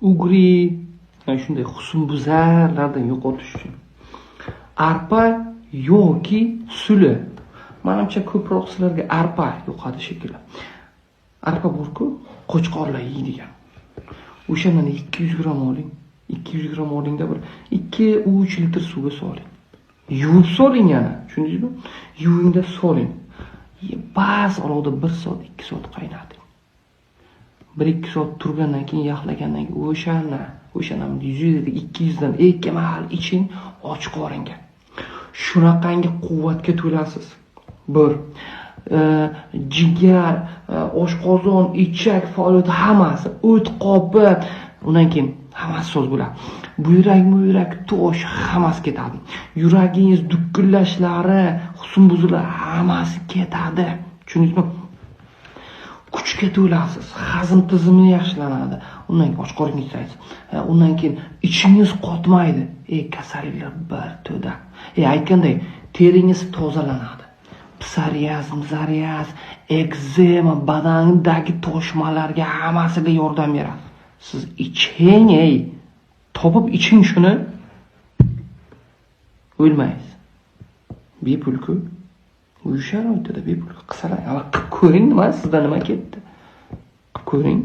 ugri, mana shunday husnbuzarlardan yo'qotish uchun arpa yoki suli. Menimcha ko'proq sizlarga arpa yoqadi shekilli. Arpa bor-ku, qo'chqorlar yeydigan. O'shandan 200 gram oling. 200 gram olingda bir 2-3 litr suvga soling. Yuvib soling yana, tushundingizmi? Yuvingda soling. Bas olovda 1 soat, 2 soat qaynating. 1-2 soat turgandan keyin, yaxlagandan keyin o'shani 100 200 dan ikki mahal iching, och qoringa. Shunaqangi quvvatga to'lasiz. Bir jigar, oshqozon, ichak faoliyati hammasi, o't qopi, undan keyin hammasi soz bo'ladi. Buyrak, tosh hammasi ketadi. Yuragingiz dukillashlari, husnbuzlar hammasi ketadi. Tushundingizmi? Kuchga to'lasiz, hazm tizimi yaxshilanadi. Undan keyin och qoringa kirasiz. Undan keyin ichingiz qotmaydi. Kasalliklar bir to'da. Aytganday, teringiz tozalanadi. Psoriaz, mizariaz, ekzema, badandagi toshmalarga hammasiga yordam beradi. Siz iching, topib iching shuni. O'lmaysiz. Bepul-ku. Bu sharoitda bepul qilsalar, qilib ko'ring, nima sizda nima ketdi? Qilib ko'ring.